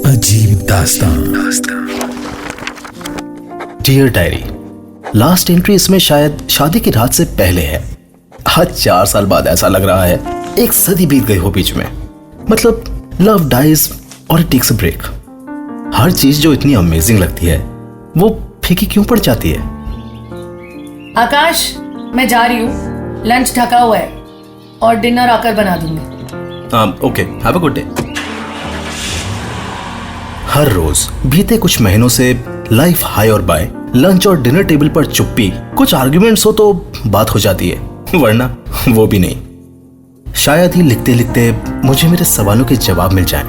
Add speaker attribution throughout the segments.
Speaker 1: अजीब दास्तां।
Speaker 2: Dear diary, last entry इसमें शायद शादी की रात से पहले है। आज 4 साल बाद ऐसा लग रहा है एक सदी बीत गई हो बीच में। मतलब लव डाइज और इट टेक्स अ ब्रेक। हर चीज जो इतनी अमेजिंग लगती है वो फीकी क्यों पड़ जाती है।
Speaker 3: आकाश, मैं जा रही हूँ, लंच ढका हुआ है और डिनर आकर बना दूंगी।
Speaker 2: Okay, have a good day. हर रोज बीते कुछ महीनों से लाइफ हाई और बाय, लंच और डिनर टेबल पर चुप्पी। कुछ आर्ग्यूमेंट्स हो तो बात हो जाती है, वरना वो भी नहीं। शायद ही लिखते लिखते मुझे मेरे सवालों के जवाब मिल जाएं।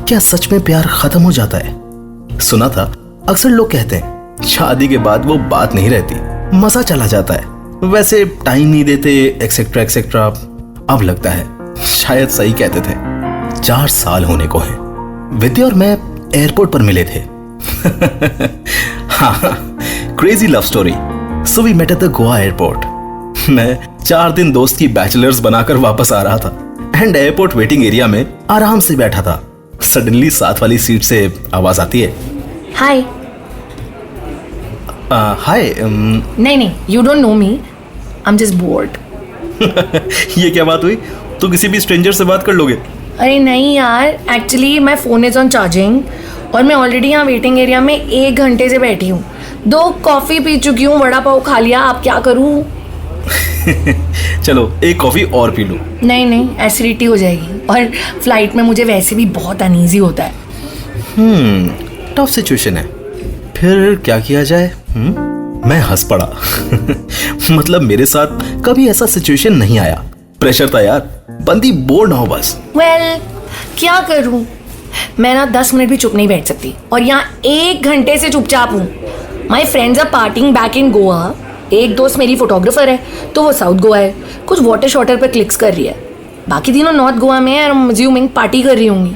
Speaker 2: क्या सच में प्यार खत्म हो जाता है? सुना था अक्सर लोग कहते हैं शादी के बाद वो बात नहीं रहती, मजा चला जाता है, वैसे टाइम नहीं देते, एक्सेट्रा एक्सेट्रा। अब लगता है शायद सही कहते थे। 4 साल होने को हैं। विद्या और मैं एयरपोर्ट पर मिले थे। हाँ, crazy love story. So we met at the Goa airport. मैं 4 दिन दोस्त की बैचलर्स बनाकर वापस आ रहा था एंड एयरपोर्ट वेटिंग एरिया में आराम से बैठा था। सडनली साथ वाली सीट से आवाज आती है,
Speaker 3: हाय।
Speaker 2: हाय।
Speaker 3: नहीं, you don't know me, I am just board.
Speaker 2: ये क्या बात हुई? तू किसी भी स्ट्रेंजर से बात कर लोगे?
Speaker 3: अरे नहीं यार, actually my phone is on charging और मैं ऑलरेडी यहाँ वेटिंग एरिया में 1 घंटे से बैठी हूँ। 2 कॉफी पी चुकी हूँ, वड़ा पाव खा लिया, अब क्या करूँ?
Speaker 2: चलो एक कॉफी और पी लूं।
Speaker 3: नहीं, एसिडिटी हो जाएगी और फ्लाइट में मुझे वैसे भी बहुत अनईजी होता है।
Speaker 2: टफ सिचुएशन है, फिर क्या किया जाए? मैं हंस पड़ा। मतलब मेरे साथ कभी ऐसा सिचुएशन नहीं आया। प्रेशर था यार, बंदी बोर ना हो बस।
Speaker 3: वेल, क्या करूं? मैं ना 10 मिनट भी चुप नहीं बैठ सकती और यहाँ 1 घंटे से चुपचाप हूँ। My friends are parting back in Goa. एक दोस्त मेरी फोटोग्राफर है तो वो साउथ गोवा है, कुछ वाटर शॉटर पर क्लिक्स कर रही है। बाकी तीनों नॉर्थ गोवा में है और अज्यूमिंग पार्टी कर रही होंगी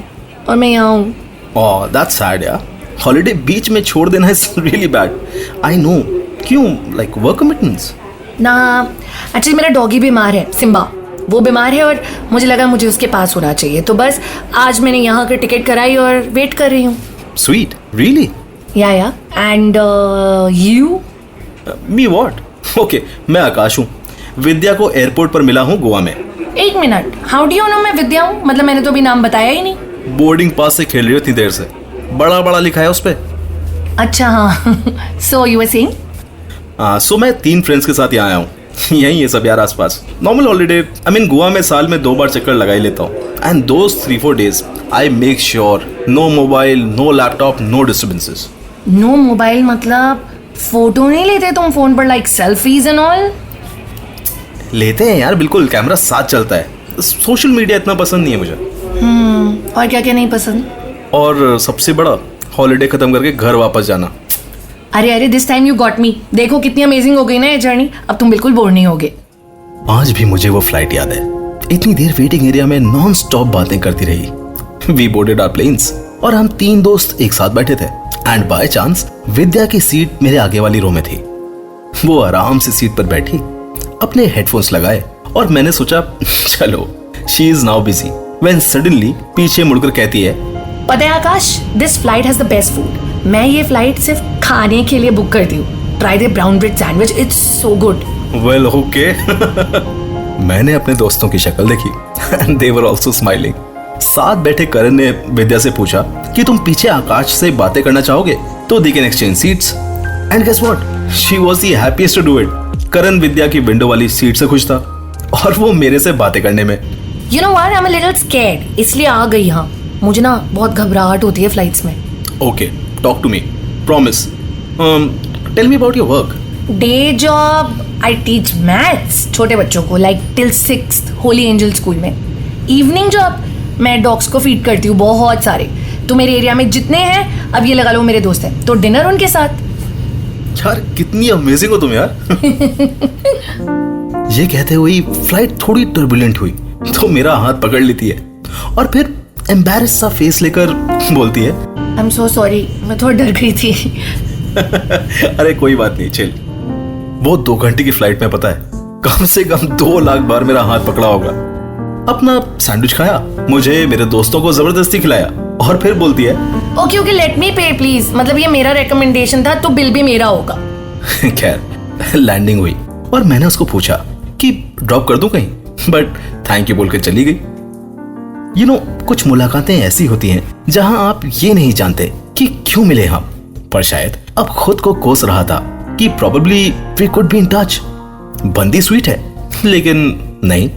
Speaker 3: और मैं यहाँ हूँ।
Speaker 2: ओह, दैट्स सैड यार। हॉलिडे बीच में छोड़ देना is really bad. I know. क्यों? Like work commitments?
Speaker 3: ना, एक्चुअली मेरा डॉगी बीमार है, सिम्बा। वो बीमार है और मुझे लगा मुझे उसके पास होना चाहिए, तो बस आज मैंने यहाँ की टिकट कराई और वेट कर रही हूँ।
Speaker 2: Sweet, really?
Speaker 3: Yeah and you?
Speaker 2: Me what? Okay, मैं आकाश हूँ। विद्या को एयरपोर्ट पर मिला हूँ गोवा में।
Speaker 3: 1 minute, how do you know मैं विद्या हूँ? मतलब मैंने तो अभी नाम बताया ही नहीं।
Speaker 2: बोर्डिंग पास से खेल रही हो इतनी देर से, बड़ा बड़ा लिखा है उस पे।
Speaker 3: अच्छा हाँ। So you were saying?
Speaker 2: सो मैं 3 फ्रेंड्स के साथ यहाँ आया हूँ। यही है सब यार, आसपास। Normal holiday. I mean Goa में साल में 2 बार चक्कर लगा ही लेता हूँ। And those 3-4 days I make sure no mobile, no laptop, no disturbances.
Speaker 3: No mobile मतलब फोटो नहीं लेते तुम फोन पर, लाइक सेल्फीज एंड ऑल?
Speaker 2: लेते हैं यार, बिल्कुल, कैमरा साथ चलता है। सोशल मीडिया इतना पसंद नहीं है मुझे।
Speaker 3: और क्या क्या नहीं पसंद?
Speaker 2: और सबसे बड़ा, हॉलीडे खत्म करके घर वापस जाना।
Speaker 3: अरे this time you got me. देखो कितनी अमेजिंग हो गई ना ये जर्नी, अब तुम बिल्कुल बोर नहीं होगे।
Speaker 2: आज भी मुझे वो फ्लाइट याद है। इतनी देर वेटिंग एरिया में नॉन स्टॉप बातें करती रही। वी बोर्डेड आवर प्लेन्स और हम 3 दोस्त एक साथ बैठे थे एंड बाय चांस विद्या की सीट मेरे आगे वाली रो में थी। वो आराम से सीट पर बैठी, अपने हेडफोन्स लगाए और मैंने सोचा चलो she is now busy, when suddenly पीछे मुड़कर कहती है,
Speaker 3: पता है Akash, this flight has the best food. मैं ये फ्लाइट सिर्फ खाने के लिए बुक करती हूँ। Try the brown bread sandwich, it's so good.
Speaker 2: Well okay. मैंने अपने दोस्तों की शक्ल देखी and they were also smiling. साथ बैठे करण ने विद्या से पूछा कि तुम पीछे आकाश से बातें करना चाहोगे तो they can exchange seats. And guess what, she was the happiest to do it. Karan Vidya की विंडो वाली सीट से खुश था और वो मेरे से बातें करने में।
Speaker 3: You know what, I am a little scared, इसलिए आ गई यहाँ। मुझे ना बहुत घबराहट होती है फ्लाइट्स में।
Speaker 2: Okay, talk to me, promise. Tell me about your work.
Speaker 3: Day job, I teach maths छोटे बच्चों को, like till 6th Holy Angel School में। इवनिंग जॉब, मैं डॉग्स को फीड करती हूँ, बहुत सारे। तो मेरे एरिया में जितने हैं, अब ये लगा लो मेरे दोस्त हैं, तो डिनर उनके साथ।
Speaker 2: यार कितनी अमेजिंग हो तुम यार। ये कहते हुए फ्लाइट थोड़ी टर्बुलेंट हुई तो मेरा हाथ पकड़ लेती है और फिर एम्बैरेस सा फेस लेकर बोलती है,
Speaker 3: आई एम सो सॉरी, मैं थोड़ा डर गई थी।
Speaker 2: अरे कोई बात नहीं, चिल। वो 2 घंटे की फ्लाइट में पता है कम से कम 2 लाख बार मेरा हाथ पकड़ा होगा। अपना सैंडविच खाया, मुझे मेरे दोस्तों को जबरदस्ती खिलाया और फिर बोलती है
Speaker 3: ओके ओके लेट मी पे प्लीज, मतलब ये मेरा रिकमेंडेशन था तो बिल भी मेरा होगा।
Speaker 2: खैर लैंडिंग हुई और मैंने उसको पूछा कि ड्रॉप कर दूं कहीं, बट थैंक यू बोल के चली गई। कुछ मुलाकातें ऐसी होती हैं जहां आप ये नहीं जानते कि क्यों मिले हम, पर शायद अब खुद को कोस रहा था कि probably we could be in touch. बंदी स्वीट है लेकिन नहीं,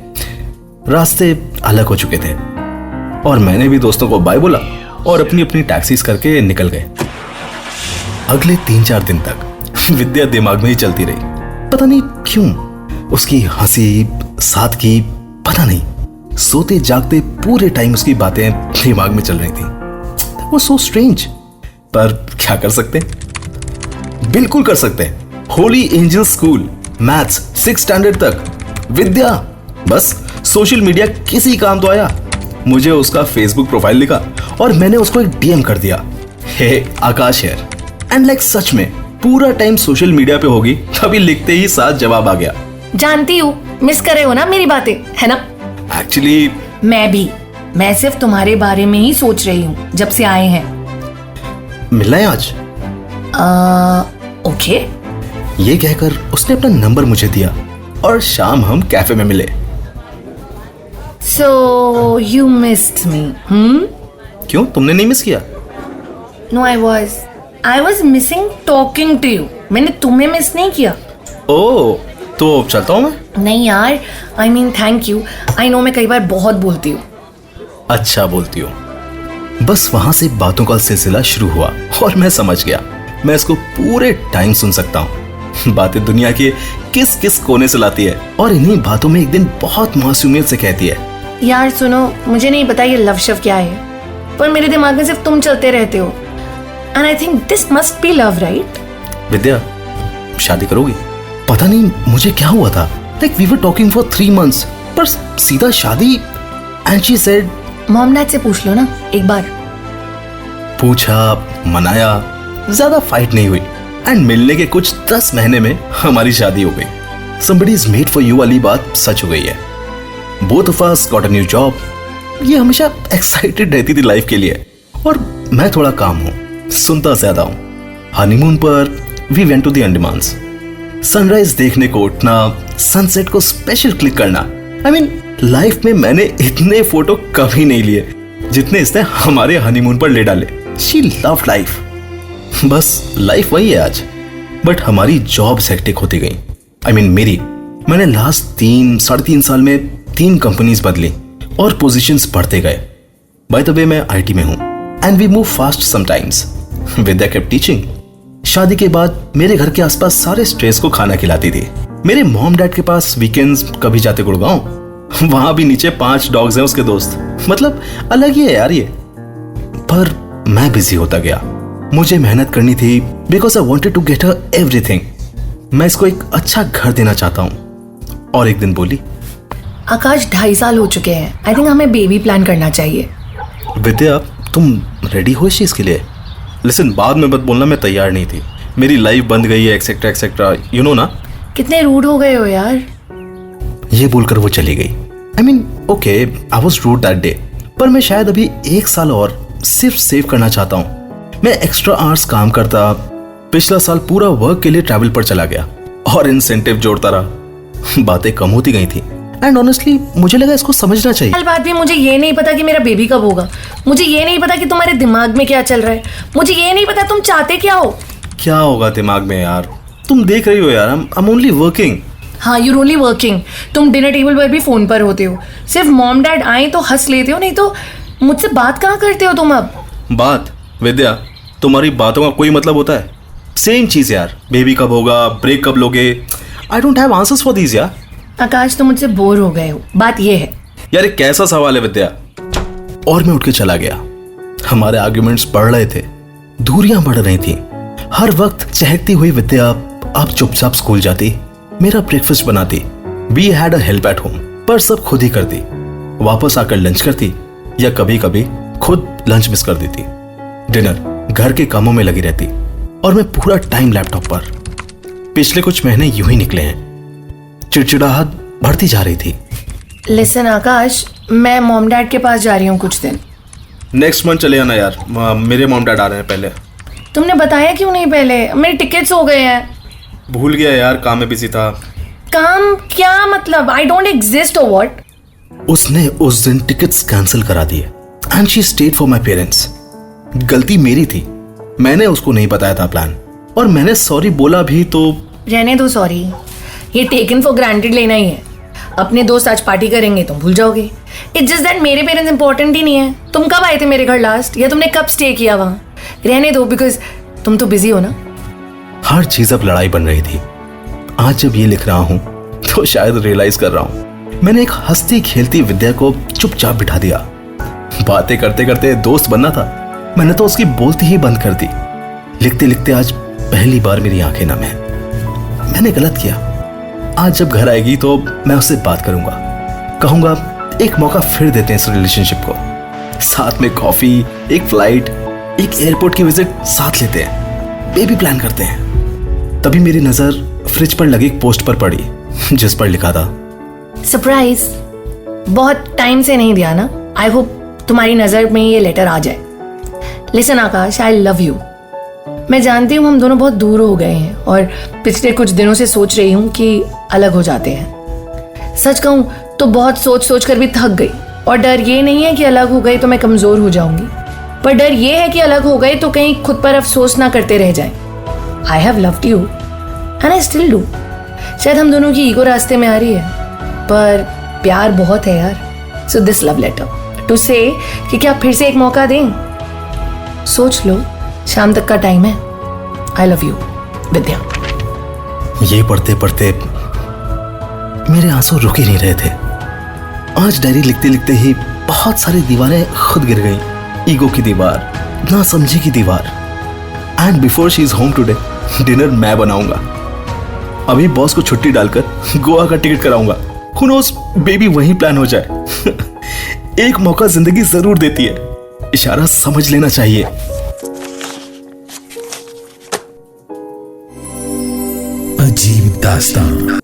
Speaker 2: रास्ते अलग हो चुके थे और मैंने भी दोस्तों को बाय बोला और अपनी अपनी टैक्सीज करके निकल गए। अगले 3-4 दिन तक विद्या दिमाग में ही चलती रही। पता नहीं क्यों, उसकी हंसी, सादगी, पता नहीं, सोते जागते पूरे टाइम उसकी बातें दिमाग में चल रही थी। वो सो स्ट्रेंज, पर क्या कर सकते, बिल्कुल कर सकते। Holi Angel school, maths 6 standard तक, विद्या, बस सोशल मीडिया किसी काम तो आया। मुझे उसका फेसबुक प्रोफाइल लिखा और मैंने उसको एक डीएम कर दिया, हे आकाश यार, एंड लाइक सच में पूरा टाइम सोशल मीडिया पे होगी, तभी लिखते ही साथ जवाब आ गया।
Speaker 3: जानती हूँ मिस करे हो ना मेरी बातें, है ना?
Speaker 2: एक्चुअली
Speaker 3: मैं सिर्फ तुम्हारे बारे में ही सोच रही हूँ जब से आए हैं।
Speaker 2: मिलना है आज?
Speaker 3: ओके।
Speaker 2: ये कहकर उसने अपना नंबर मुझे दिया और शाम हम कैफे में मिले।
Speaker 3: So you missed me,
Speaker 2: क्यों, तुमने नहीं मिस किया?
Speaker 3: No, I was missing talking to you. मैंने तुम्हें मिस नहीं किया।
Speaker 2: ओह, तो चलता हूँ मैं?
Speaker 3: नहीं यार, I mean thank you. I know मैं कई बार बहुत बोलती हूँ।
Speaker 2: अच्छा बोलती हूँ। बस वहां से बातों का सिलसिला शुरू हुआ और मैं समझ गया मैं इसको पूरे टाइम सुन सकता हूँ। बातें दुनिया के किस किस कोने से लाती है और इन्हीं बातों में एक दिन बहुत मासूमियत से कहती है,
Speaker 3: यार सुनो, मुझे नहीं पता ये लव शव क्या है, पर मेरे दिमाग में सिर्फ तुम चलते रहते हो। And I think this must be love, right?
Speaker 2: Vidya, शादी करोगी? पता नहीं मुझे क्या हुआ था, like we were talking for 3 months, पर सीधा शादी। And she said,
Speaker 3: mom dad से पूछ लो ना एक बार।
Speaker 2: पूछा, मनाया, ज्यादा फाइट नहीं हुई एंड मिलने के कुछ 10 महीने में हमारी शादी हो गई। Somebody is made for you वाली बात सच हो गई है। Both of us got a new job। ये हमेशा एक्साइटेड रहती थी लाइफ के लिए और मैं थोड़ा काम हूँ, सुनता ज्यादा हूँ। हनीमून पर we went to the Andamans. Sunrise देखने को उठना, सनसेट को स्पेशल क्लिक करना, आई मीन लाइफ में मैंने इतने फोटो कभी नहीं लिए जितने इसने हमारे हनीमून पर ले डाले। She loved life. बस लाइफ वही है आज, बट हमारी जॉब्स हेक्टिक होती गई। आई मीन मेरी, मैंने लास्ट 3-3.5 साल में 3 कंपनीज बदली और पोजीशंस बढ़ते गए। बाय द वे मैं आईटी में हूँ and we move fast sometimes. Vidya kept teaching. शादी के बाद मेरे घर के आसपास सारे स्ट्रेस को खाना खिलाती थी। मेरे मॉम डैड के पास वीकेंड्स कभी जाते गुड़गांव, वहां भी नीचे 5 डॉग्स हैं उसके दोस्त, मतलब अलग ही है यार ये। पर मैं बिजी होता गया, मुझे मेहनत करनी थी because I wanted to get her everything. मैं इसको एक अच्छा घर देना चाहता हूँ। और एक दिन बोली,
Speaker 3: आकाश 2.5 साल हो चुके हैं, आई थिंक हमें बेबी प्लान करना चाहिए।
Speaker 2: विद्या, तुम रेडी हो इस चीज के लिए? लिसन, बाद में मत बोलना मैं तैयार नहीं थी, मेरी लाइफ बंद गई है एक्सेट्रा एक्सेट्रा, यू नो ना।
Speaker 3: कितने रूड हो गए हो यार।
Speaker 2: ये बोलकर वो चली गई। I mean okay, I was rude that day, पर मैं शायद अभी 1 साल और सिर्फ सेव करना चाहता हूँ। मैं एक्स्ट्रा आवर्स काम करता, पिछला साल पूरा वर्क के लिए ट्रैवल पर चला गया और इंसेंटिव जोड़ता रहा। बातें कम होती गई थी एंड ऑनेस्टली मुझे लगा इसको समझना चाहिए।
Speaker 3: कल बात भी, मुझे ये नहीं पता कि मेरा बेबी कब होगा, मुझे ये नहीं पता कि तुम्हारे दिमाग में क्या चल रहा है, मुझे ये नहीं पता तुम चाहते क्या हो।
Speaker 2: क्या होगा दिमाग में यार, तुम देख रही हो यार, आई एम ओनली वर्किंग।
Speaker 3: हाँ, यूर ओनली वर्किंग। तुम डिनर टेबल पर भी फोन पर होते हो, सिर्फ मॉम डैड आए तो हंस लेते हो, नहीं तो मुझसे बात कहाँ करते हो तुम अब।
Speaker 2: बात? विद्या, तुम्हारी बातों का कोई मतलब होता है? सेम चीज यार, बेबी कब होगा, ब्रेक कब लोगे, I don't have answers for these यार।
Speaker 3: आकाश, तुम मुझसे बोर हो गए हो, बात ये है।
Speaker 2: यार ये कैसा सवाल है विद्या? और मैं उठ के चला गया। हमारे आर्ग्यूमेंट्स बढ़ रहे थे, दूरियां बढ़ रही थी। हर वक्त चहकती हुई विद्या अब चुपचाप स्कूल जाती, मेरा ब्रेकफास्ट बनाती, we had a help at home, पर सब खुद ही करती। वापस आकर लंच करती या कभी कभी खुद लंच मिस कर देती। डिनर, घर के कामों में लगी रहती और मैं पूरा टाइम लैपटॉप पर। पिछले कुछ महीने यूं ही निकले हैं। चिड़चिड़ाहट बढ़ती जा रही थी।
Speaker 3: लिसन आकाश, मैं मॉम डैड के पास जा रही हूँ कुछ दिन।
Speaker 2: नेक्स्ट मंथ चले आना यार, मेरे मॉम डैड आ रहे हैं पहले।
Speaker 3: तुमने बताया क्यों नहीं पहले? मेरे टिकट्स हो गए हैं।
Speaker 2: भूल गया यार, काम में बिजी था।
Speaker 3: काम क्या मतलब? आई डोंट एग्जिस्ट और व्हाट?
Speaker 2: उसने उस दिन टिकट्स कैंसिल करा दिए and she state for my parents. गलती मेरी थी, मैंने उसको नहीं बताया था प्लान, और मैंने सॉरी बोला भी तो।
Speaker 3: रहने दो सॉरी, ये टेकन फॉर ग्रांटेड लेना ही है। अपने दोस्त आज पार्टी करेंगे तुम भूल जाओगे। इट्स जस्ट दैट मेरे पेरेंट्स इंपॉर्टेंट ही नहीं है। तुम कब आए थे मेरे घर लास्ट, या तुमने कब स्टे किया वहाँ? रहने दो, बिकॉज तुम तो बिजी हो ना।
Speaker 2: हर चीज अब लड़ाई बन रही थी। आज जब ये लिख रहा हूं तो शायद रियलाइज कर रहा हूं मैंने एक हंसती खेलती विद्या को चुपचाप बिठा दिया। बातें करते करते दोस्त बनना था, मैंने तो उसकी बोलती ही बंद कर दी। लिखते लिखते आज पहली बार मेरी आंखें नम है। मैंने गलत किया। आज जब घर आएगी तो मैं उससे बात करूंगा, कहूंगा एक मौका फिर देते हैं इस रिलेशनशिप को। साथ में कॉफी, एक फ्लाइट, एक एयरपोर्ट की विजिट साथ लेते हैं, बेबी प्लान करते हैं। तभी मेरी नजर फ्रिज पर लगी एक पोस्ट पर पड़ी जिस पर लिखा था,
Speaker 3: सरप्राइज। बहुत टाइम से नहीं दिया ना। आई होप तुम्हारी नजर में ये लेटर आ जाए। Listen Akash, I love you. मैं जानती हूँ हम दोनों बहुत दूर हो गए हैं, और पिछले कुछ दिनों से सोच रही हूँ कि अलग हो जाते हैं। सच कहूँ तो बहुत सोच सोच कर भी थक गई, और डर ये नहीं है कि अलग हो गई तो मैं कमजोर हो जाऊंगी, पर डर ये है कि अलग हो गए तो कहीं खुद पर अफसोस ना करते रह जाएं। I have loved you and I still do. शायद हम दोनों की ईगो रास्ते में आ रही है, पर प्यार बहुत है यार। So this love letter to say कि क्या फिर से एक मौका दें? सोच लो, शाम तक का टाइम है। आई लव यू विद्या।
Speaker 2: ये पढ़ते पढ़ते मेरे आंसू रुक ही नहीं रहे थे। आज डायरी लिखते लिखते ही बहुत सारी दीवारें खुद गिर गई। ईगो की दीवार, ना समझी की दीवार। And before she is home today, dinner मैं बनाऊंगा। अभी बॉस को छुट्टी डालकर गोवा का टिकट कराऊंगा। Who knows, बेबी वहीं प्लान हो जाए। एक मौका जिंदगी जरूर देती है, इशारा समझ लेना चाहिए।
Speaker 1: अजीब दास्तां।